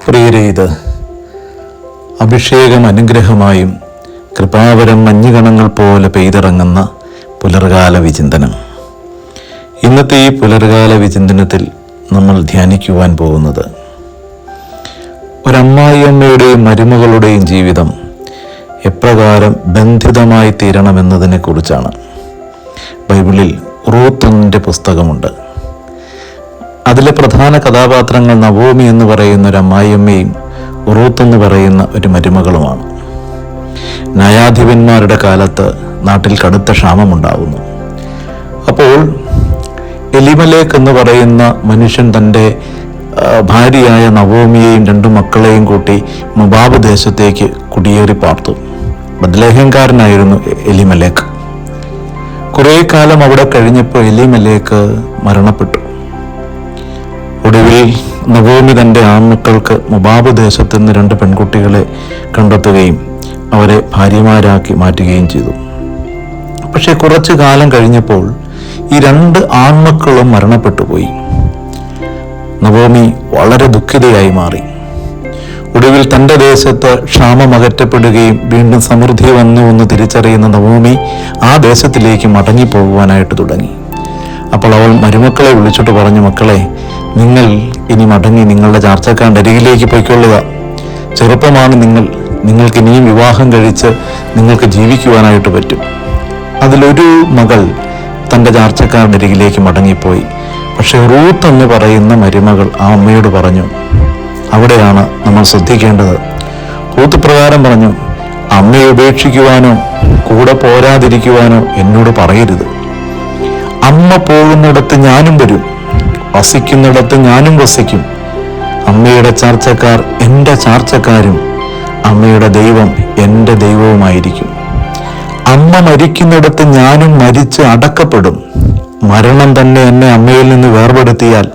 പ്രിയരെ, ഇത് അഭിഷേകം അനുഗ്രഹമായും കൃപാവരം മഞ്ഞുകണങ്ങൾ പോലെ പെയ്തിറങ്ങുന്ന പുലർകാല വിചിന്തനം. ഇന്നത്തെ ഈ പുലർകാല വിചിന്തനത്തിൽ നമ്മൾ ധ്യാനിക്കുവാൻ പോകുന്നത് ഒരമ്മായിയമ്മയുടെയും മരുമകളുടെയും ജീവിതം എപ്രകാരം ബന്ധിതമായി തീരണമെന്നതിനെ കുറിച്ചാണ്. ബൈബിളിൽ റൂത്തിന്റെ പുസ്തകമുണ്ട്. അതിലെ പ്രധാന കഥാപാത്രങ്ങൾ നവോമി എന്ന് പറയുന്ന ഒരു അമ്മായിയമ്മയും റൂത്ത് എന്ന് പറയുന്ന ഒരു മരുമകളുമാണ്. ന്യായാധിപന്മാരുടെ കാലത്ത് നാട്ടിൽ കടുത്ത ക്ഷാമമുണ്ടാകുന്നു. അപ്പോൾ എലിമലേക്ക് എന്ന് പറയുന്ന മനുഷ്യൻ തൻ്റെ ഭാര്യയായ നവോമിയെയും രണ്ടു മക്കളെയും കൂട്ടി മൊബാബ് ദേശത്തേക്ക് കുടിയേറി പാർത്തു. ബദ്ലേഹംകാരനായിരുന്നു എലിമലേക്ക്. കുറേ കാലം അവിടെ കഴിഞ്ഞപ്പോൾ എലിമലേക്ക് മരണപ്പെട്ടു. ഒടുവിൽ നവോമി തൻ്റെ ആൺമക്കൾക്ക് മൊബാബ് ദേശത്ത് നിന്ന് രണ്ട് പെൺകുട്ടികളെ കണ്ടെത്തുകയും അവരെ ഭാര്യമാരാക്കി മാറ്റുകയും ചെയ്തു. പക്ഷെ കുറച്ചു കാലം കഴിഞ്ഞപ്പോൾ ഈ രണ്ട് ആൺമക്കളും മരണപ്പെട്ടു പോയി. നവോമി വളരെ ദുഃഖിതയായി മാറി. ഒടുവിൽ തൻ്റെ ദേശത്ത് ക്ഷാമം അകറ്റപ്പെടുകയും വീണ്ടും സമൃദ്ധി വന്നു എന്ന് തിരിച്ചറിയുന്ന നവോമി ആ ദേശത്തിലേക്ക് മടങ്ങിപ്പോകുവാനായിട്ട് തുടങ്ങി. അപ്പോൾ അവൾ മരുമക്കളെ വിളിച്ചിട്ട് പറഞ്ഞു, മക്കളെ, നിങ്ങൾ ഇനി മടങ്ങി നിങ്ങളുടെ ചാർച്ചക്കാരൻ്റെ അരികിലേക്ക് പോയിക്കൊള്ളുക. ചെറുപ്പമാണ് നിങ്ങൾക്ക് ഇനിയും വിവാഹം കഴിച്ച് നിങ്ങൾക്ക് ജീവിക്കുവാനായിട്ട് പറ്റും. അതിലൊരു മകൾ തൻ്റെ ചാർച്ചക്കാരൻ്റെ അരികിലേക്ക് മടങ്ങിപ്പോയി. പക്ഷെ റൂത്ത് എന്ന് പറയുന്ന മരുമകൾ ആ അമ്മയോട് പറഞ്ഞു, അവിടെയാണ് നമ്മൾ ശ്രദ്ധിക്കേണ്ടത്. റൂത്ത് പ്രകാരം പറഞ്ഞു, അമ്മയെ ഉപേക്ഷിക്കുവാനോ കൂടെ പോരാതിരിക്കുവാനോ എന്നോട് പറയരുത്. അമ്മ പോകുന്നിടത്ത് ഞാനും വരും, വസിക്കുന്നിടത്ത് ഞാനും വസിക്കും. അമ്മയുടെ ചാർച്ചക്കാർ എൻ്റെ ചാർച്ചക്കാരും അമ്മയുടെ ദൈവം എൻ്റെ ദൈവവുമായിരിക്കും. അമ്മ മരിക്കുന്നിടത്ത് ഞാനും മരിച്ച് അടക്കപ്പെടും. മരണം തന്നെ എന്നെ അമ്മയിൽ നിന്ന് വേർപെടുത്തിയാൽ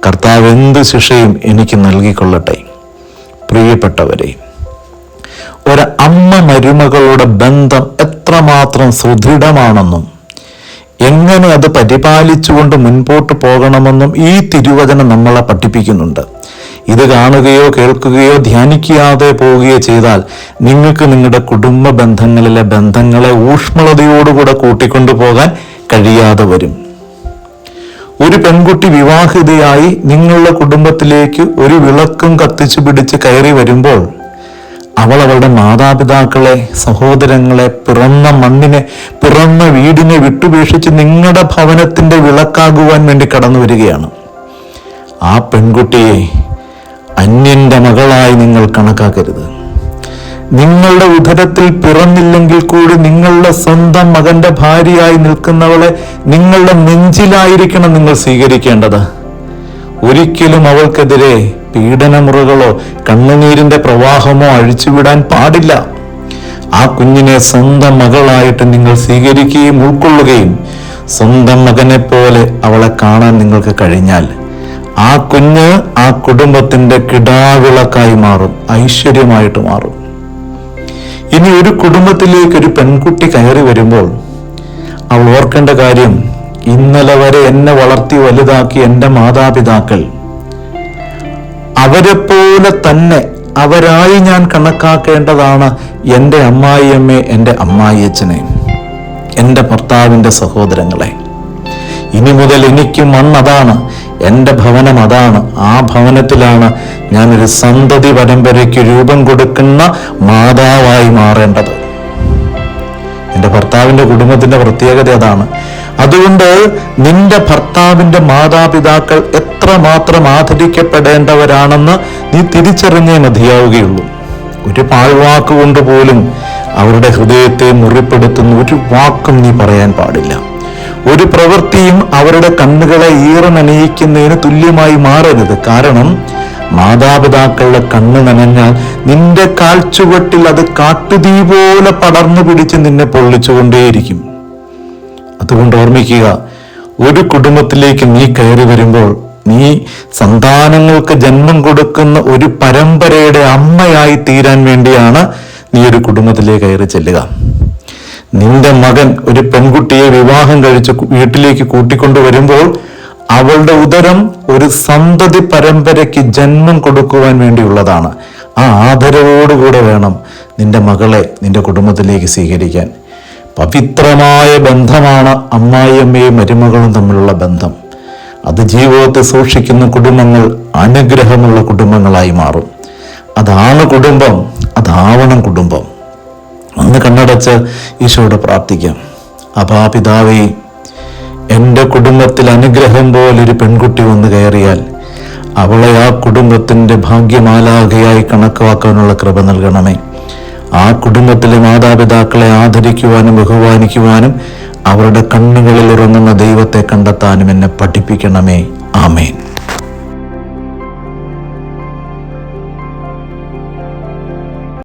കർത്താവ് എന്ത് ശിക്ഷയും എനിക്ക് നൽകിക്കൊള്ളട്ടെ. പ്രിയപ്പെട്ടവരെ, ഒരമ്മ മരുമകളുടെ ബന്ധം എത്രമാത്രം സുദൃഢമാണെന്നും എങ്ങനെ അത് പരിപാലിച്ചുകൊണ്ട് മുൻപോട്ട് പോകണമെന്നും ഈ തിരുവചനം നമ്മളെ പഠിപ്പിക്കുന്നുണ്ട്. ഇത് കാണുകയോ കേൾക്കുകയോ ധ്യാനിക്കാതെ പോവുകയോ ചെയ്താൽ നിങ്ങൾക്ക് നിങ്ങളുടെ കുടുംബ ബന്ധങ്ങളിലെ ബന്ധങ്ങളെ ഊഷ്മളതയോടുകൂടെ കൂട്ടിക്കൊണ്ടു പോകാൻ കഴിയാതെ വരും. ഒരു പെൺകുട്ടി വിവാഹിതയായി നിങ്ങളുടെ കുടുംബത്തിലേക്ക് ഒരു വിളക്കും കത്തിച്ചു പിടിച്ച് കയറി വരുമ്പോൾ അവൾ അവളുടെ മാതാപിതാക്കളെ, സഹോദരങ്ങളെ, പിറന്ന മണ്ണിനെ, പിറന്ന വീടിനെ വിട്ടുപേക്ഷിച്ച് നിങ്ങളുടെ ഭവനത്തിന്റെ വിളക്കാകുവാൻ വേണ്ടി കടന്നു വരികയാണ്. ആ പെൺകുട്ടിയെ അന്യന്റെ മകളായി നിങ്ങൾ കണക്കാക്കരുത്. നിങ്ങളുടെ ഉദരത്തിൽ പിറന്നില്ലെങ്കിൽ കൂടി നിങ്ങളുടെ സ്വന്തം മകന്റെ ഭാര്യയായി നിൽക്കുന്നവളെ നിങ്ങളുടെ നെഞ്ചിലായിരിക്കണം നിങ്ങൾ സ്വീകരിക്കേണ്ടത്. ഒരിക്കലും അവൾക്കെതിരെ പീഡനമുറകളോ കണ്ണുനീരിന്റെ പ്രവാഹമോ അഴിച്ചുവിടാൻ പാടില്ല. ആ കുഞ്ഞിനെ സ്വന്തം മകളായിട്ട് നിങ്ങൾ സ്വീകരിക്കുകയും ഉൾക്കൊള്ളുകയും സ്വന്തം മകനെ പോലെ അവളെ കാണാൻ നിങ്ങൾക്ക് കഴിഞ്ഞാൽ ആ കുഞ്ഞ് ആ കുടുംബത്തിന്റെ കിടാവിളക്കായി മാറും, ഐശ്വര്യമായിട്ട് മാറും. ഇനി ഒരു കുടുംബത്തിലേക്ക് ഒരു പെൺകുട്ടി കയറി വരുമ്പോൾ അവൾ ഓർക്കേണ്ട കാര്യം, ഇന്നലെ വരെ എന്നെ വളർത്തി വലുതാക്കി എൻ്റെ മാതാപിതാക്കൾ, അവരെ പോലെ തന്നെ അവരായി ഞാൻ കണക്കാക്കേണ്ടതാണ് എൻ്റെ അമ്മായിയമ്മയെ, എൻ്റെ അമ്മായിയച്ഛനെ, എൻ്റെ ഭർത്താവിൻ്റെ സഹോദരങ്ങളെ. ഇനി മുതൽ എനിക്ക് മണ്ണതാണ്, എൻ്റെ ഭവനം അതാണ്. ആ ഭവനത്തിലാണ് ഞാനൊരു സന്തതി പരമ്പരയ്ക്ക് രൂപം കൊടുക്കുന്ന മാതാവായി മാറേണ്ടത്. എൻ്റെ ഭർത്താവിൻ്റെ കുടുംബത്തിൻ്റെ പ്രത്യേകത അതാണ്. അതുകൊണ്ട് നിന്റെ ഭർത്താവിൻ്റെ മാതാപിതാക്കൾ എത്രമാത്രം ആദരിക്കപ്പെടേണ്ടവരാണെന്ന് നീ തിരിച്ചറിഞ്ഞേ മതിയാവുകയുള്ളൂ. ഒരു പാഴ്വാക്ക് കൊണ്ട് പോലും അവരുടെ ഹൃദയത്തെ മുറിപ്പെടുത്തുന്ന ഒരു വാക്കും നീ പറയാൻ പാടില്ല. ഒരു പ്രവൃത്തിയും അവരുടെ കണ്ണുകളെ ഈറനണിയിക്കുന്നതിന് തുല്യമായി മാറരുത്. കാരണം മാതാപിതാക്കളുടെ കണ്ണ് നനഞ്ഞാൽ നിന്റെ കാൽച്ചുവട്ടിൽ അത് കാട്ടുതീ പോലെ പടർന്നു പിടിച്ച് നിന്നെ പൊള്ളിച്ചുകൊണ്ടേയിരിക്കും. അതുകൊണ്ട് ഓർമ്മിക്കുക, ഒരു കുടുംബത്തിലേക്ക് നീ കയറി വരുമ്പോൾ നീ സന്താനങ്ങൾക്ക് ജന്മം കൊടുക്കുന്ന ഒരു പരമ്പരയുടെ അമ്മയായി തീരാൻ വേണ്ടിയാണ് നീ ഒരു കുടുംബത്തിലേക്ക് കയറി ചെല്ലുക. നിന്റെ മകൻ ഒരു പെൺകുട്ടിയെ വിവാഹം കഴിച്ച് വീട്ടിലേക്ക് കൂട്ടിക്കൊണ്ടുവരുമ്പോൾ അവളുടെ ഉദരം ഒരു സന്തതി പരമ്പരയ്ക്ക് ജന്മം കൊടുക്കുവാൻ വേണ്ടിയുള്ളതാണ്. ആ ആദരവോടുകൂടെ വേണം നിന്റെ മകളെ നിന്റെ കുടുംബത്തിലേക്ക് സ്വീകരിക്കാൻ. പവിത്രമായ ബന്ധമാണ് അമ്മായിയമ്മയും മരുമകളും തമ്മിലുള്ള ബന്ധം. അത് ജീവിതത്തെ സൂക്ഷിക്കുന്ന കുടുംബങ്ങൾ അനുഗ്രഹമുള്ള കുടുംബങ്ങളായി മാറും. അതാണ് കുടുംബം, അതാവണം കുടുംബം. ഒന്ന് കണ്ണടച്ച് ഈശോയോട് പ്രാർത്ഥിക്കാം. അപ്പാ പിതാവേ, എൻ്റെ കുടുംബത്തിൽ അനുഗ്രഹം പോലൊരു പെൺകുട്ടി വന്ന് കയറിയാൽ അവളെ ആ കുടുംബത്തിൻ്റെ ഭാഗ്യമാലാകയായി കണക്കാക്കാനുള്ള കൃപ നൽകണമേ. ആ കുടുംബത്തിലെ മാതാപിതാക്കളെ ആദരിക്കുവാനും ബഹുമാനിക്കുവാനും അവരുടെ കണ്ണുകളിൽ ഉറങ്ങുന്ന ദൈവത്തെ കണ്ടെത്താനും എന്നെ പഠിപ്പിക്കണമേ. ആമേൻ.